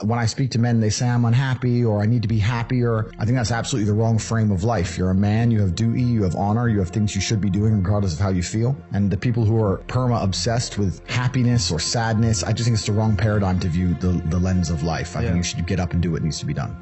When I speak to men, they say I'm unhappy or I need to be happier. I think that's absolutely the wrong frame of life. You're a man, you have duty, you have honor, you have things you should be doing regardless of how you feel. And the people who are perma-obsessed with happiness or sadness, I just think it's the wrong paradigm to view the lens of life. I think you should get up and do what needs to be done.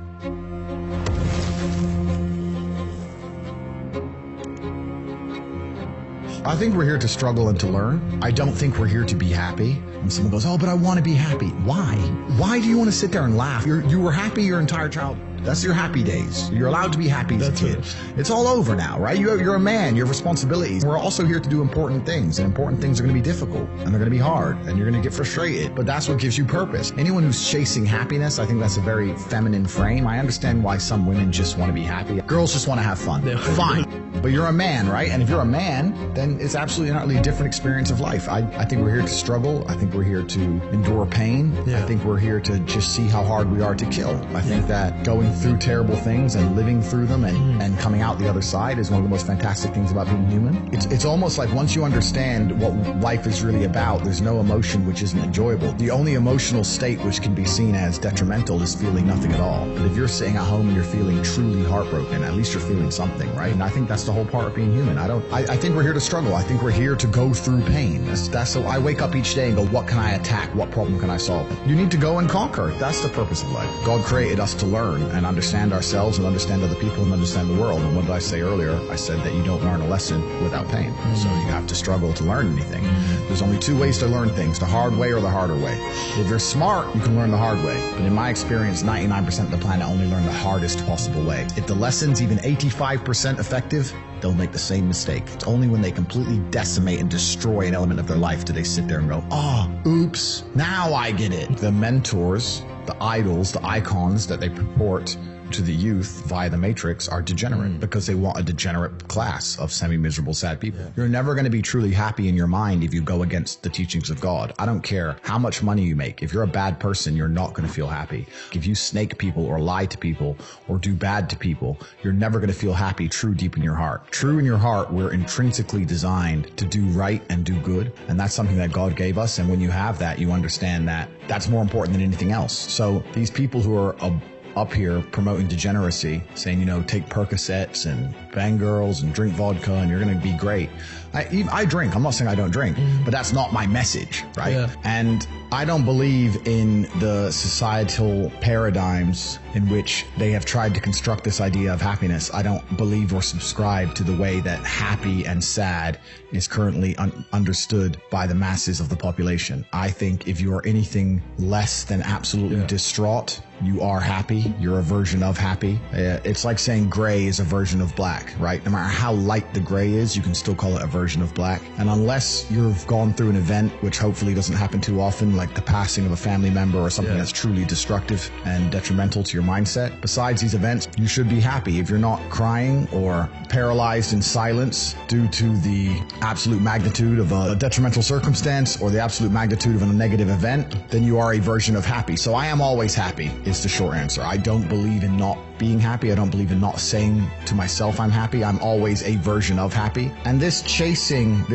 I think we're here to struggle and to learn. I don't think we're here to be happy. When someone goes, oh, but I want to be happy. Why? Why do you want to sit there and laugh? You were happy your entire childhood. That's your happy days. You're allowed to be happy as a kid. It's all over now, right? You're a man. You have responsibilities. We're also here to do important things, and important things are going to be difficult, and they're going to be hard, and you're going to get frustrated. But that's what gives you purpose. Anyone who's chasing happiness, I think that's a very feminine frame. I understand why some women just want to be happy. Girls just want to have fun. Fine. But you're a man, right? And if you're a man, then it's absolutely not really a different experience of life. I think we're here to struggle. I think we're here to endure pain. I think we're here to just see how hard we are to kill. I think that going through terrible things and living through them and coming out the other side is one of the most fantastic things about being human. It's almost like once you understand what life is really about, there's no emotion which isn't enjoyable. The only emotional state which can be seen as detrimental is feeling nothing at all. But if you're sitting at home and you're feeling truly heartbroken, at least you're feeling something, right? And I think that's the whole part of being human. I think we're here to struggle. I think we're here to go through pain. That's so I wake up each day and go, what can I attack? What problem can I solve? You need to go and conquer. That's the purpose of life. God created us to learn and understand ourselves and understand other people and understand the world. And what did I say earlier? I said that you don't learn a lesson without pain. So you have to struggle to learn anything. There's only two ways to learn things, the hard way or the harder way. If you're smart, you can learn the hard way. But in my experience, 99% of the planet only learn the hardest possible way. If the lesson's even 85% effective, they'll make the same mistake. It's only when they completely decimate and destroy an element of their life do they sit there and go, oh, oops, now I get it. The mentors, the idols, the icons that they purport to the youth via the Matrix are degenerate because they want a degenerate class of semi-miserable, sad people. You're never going to be truly happy in your mind if you go against the teachings of God. I don't care how much money you make. If you're a bad person, you're not going to feel happy. If you snake people or lie to people or do bad to people, you're never going to feel happy true deep in your heart. True in your heart, we're intrinsically designed to do right and do good. And that's something that God gave us. And when you have that, you understand that that's more important than anything else. So these people who are up here promoting degeneracy, saying, take Percocets and bang girls and drink vodka and you're going to be great. I drink. I'm not saying I don't drink, but that's not my message, right? And I don't believe in the societal paradigms in which they have tried to construct this idea of happiness. I don't believe or subscribe to the way that happy and sad is currently understood by the masses of the population. I think if you are anything less than absolutely distraught, you are happy. You're a version of happy. It's like saying gray is a version of black, right? No matter how light the gray is, you can still call it a version of black. And unless you've gone through an event, which hopefully doesn't happen too often, like the passing of a family member or something that's truly destructive and detrimental to your mindset, besides these events, you should be happy. If you're not crying or paralyzed in silence due to the absolute magnitude of a detrimental circumstance or the absolute magnitude of a negative event, then you are a version of happy. So I am always happy is the short answer. I don't believe in not being happy. I don't believe in not saying to myself I'm happy. I'm always a version of happy. And this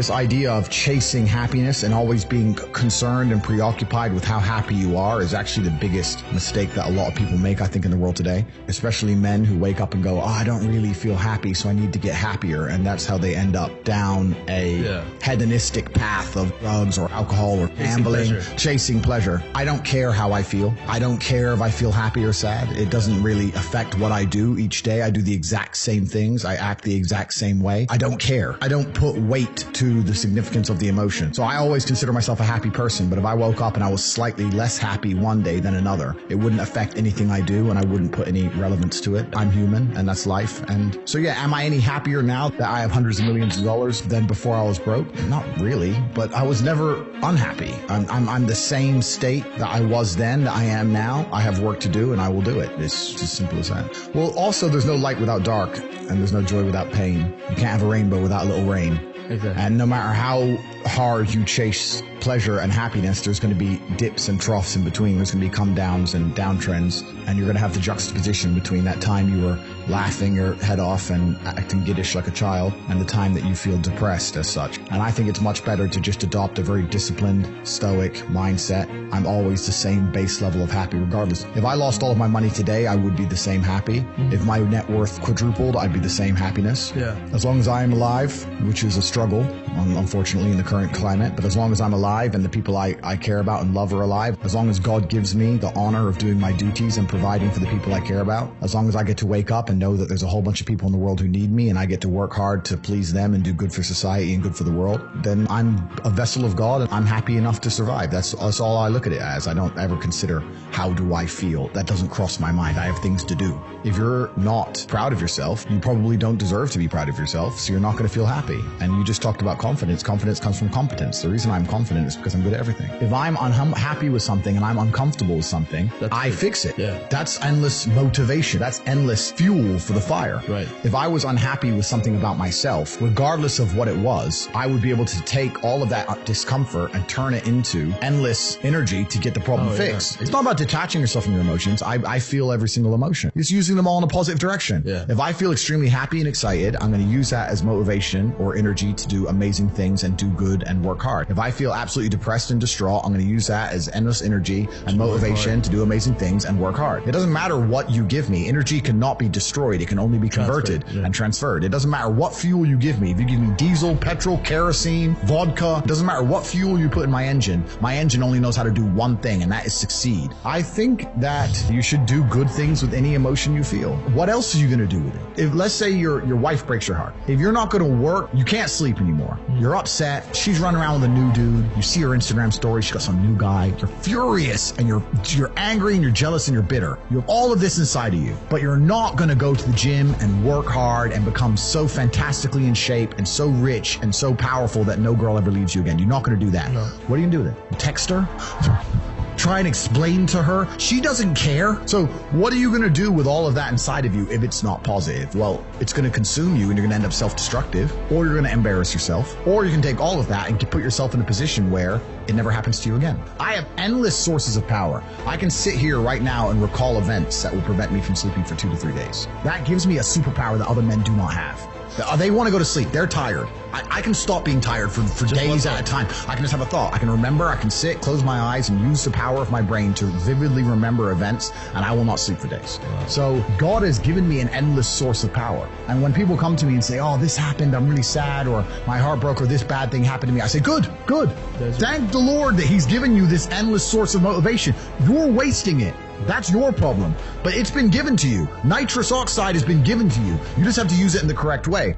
idea of chasing happiness and always being concerned and preoccupied with how happy you are is actually the biggest mistake that a lot of people make, I think, in the world today, especially men who wake up and go, I don't really feel happy, so I need to get happier. And that's how they end up down a hedonistic path of drugs or alcohol or gambling, chasing pleasure. I don't care how I feel. I don't care if I feel happy or sad. It doesn't really affect what I do each day. I do the exact same things. I act the exact same way. I don't care. I don't put weight to the significance of the emotion. So I always consider myself a happy person, but if I woke up and I was slightly less happy one day than another, it wouldn't affect anything I do and I wouldn't put any relevance to it. I'm human and that's life. And so am I any happier now that I have hundreds of millions of dollars than before I was broke? Not really, but I was never unhappy. I'm the same state that I was then that I am now. I have work to do and I will do it. It's as simple as that. Well, also there's no light without dark and there's no joy without pain. You can't have a rainbow without a little rain. Exactly. And no matter how hard you chase pleasure and happiness, there's going to be dips and troughs in between. There's going to be come downs and downtrends, and you're going to have the juxtaposition between that time you were laughing your head off and acting giddish like a child and the time that you feel depressed as such. And I think it's much better to just adopt a very disciplined, stoic mindset. I'm always the same base level of happy regardless. If I lost all of my money today, I would be the same happy. If my net worth quadrupled, I'd be the same happiness. As long as I am alive, which is a struggle, unfortunately, in the current climate, but as long as I'm alive and the people I care about and love are alive, as long as God gives me the honor of doing my duties and providing for the people I care about, as long as I get to wake up and know that there's a whole bunch of people in the world who need me and I get to work hard to please them and do good for society and good for the world, then I'm a vessel of God and I'm happy enough to survive. That's all I look at it as. I don't ever consider how do I feel. That doesn't cross my mind. I have things to do. If you're not proud of yourself, you probably don't deserve to be proud of yourself, so you're not going to feel happy. And you just talked about confidence. Confidence comes from competence. The reason I'm confident is because I'm good at everything. If I'm unhappy with something and I'm uncomfortable with something, I fix it. That's endless motivation. That's endless fuel for the fire. If I was unhappy with something about myself, regardless of what it was, I would be able to take all of that discomfort and turn it into endless energy to get the problem fixed. It's not about detaching yourself from your emotions. I feel every single emotion. It's using them all in a positive direction. If I feel extremely happy and excited, I'm going to use that as motivation or energy to do amazing things and do good and work hard. If I feel absolutely depressed and distraught, I'm going to use that as endless energy and motivation to do amazing things and work hard. It doesn't matter what you give me. Energy cannot be destroyed. It can only be converted and transferred. It doesn't matter what fuel you give me. If you give me diesel, petrol, kerosene, vodka, it doesn't matter what fuel you put in my engine only knows how to do one thing, and that is succeed. I think that you should do good things with any emotion you feel. What else are you going to do with it? If, let's say your wife breaks your heart. If you're not going to work, you can't sleep anymore. You're upset. She's running around with a new dude. You see her Instagram story. She got some new guy. You're furious and you're angry and you're jealous and you're bitter. You have all of this inside of you, but you're not going to go to the gym and work hard and become so fantastically in shape and so rich and so powerful that no girl ever leaves you again. You're not going to do that. No. What are you going to do with it? Text her? Try and explain to her? She doesn't care. So what are you going to do with all of that inside of you if it's not positive? Well, it's going to consume you and you're going to end up self-destructive, or you're going to embarrass yourself, or you can take all of that and put yourself in a position where it never happens to you again. I have endless sources of power. I can sit here right now and recall events that will prevent me from sleeping for 2 to 3 days. That gives me a superpower that other men do not have. They want to go to sleep. They're tired. I can stop being tired for days at a time. I can just have a thought. I can remember. I can sit, close my eyes, and use the power of my brain to vividly remember events, and I will not sleep for days. Wow. So God has given me an endless source of power. And when people come to me and say, oh, this happened, I'm really sad, or my heart broke, or this bad thing happened to me, I say, good. Thank the Lord that He's given you this endless source of motivation. You're wasting it. That's your problem. But it's been given to you. Nitrous oxide has been given to you. You just have to use it in the correct way.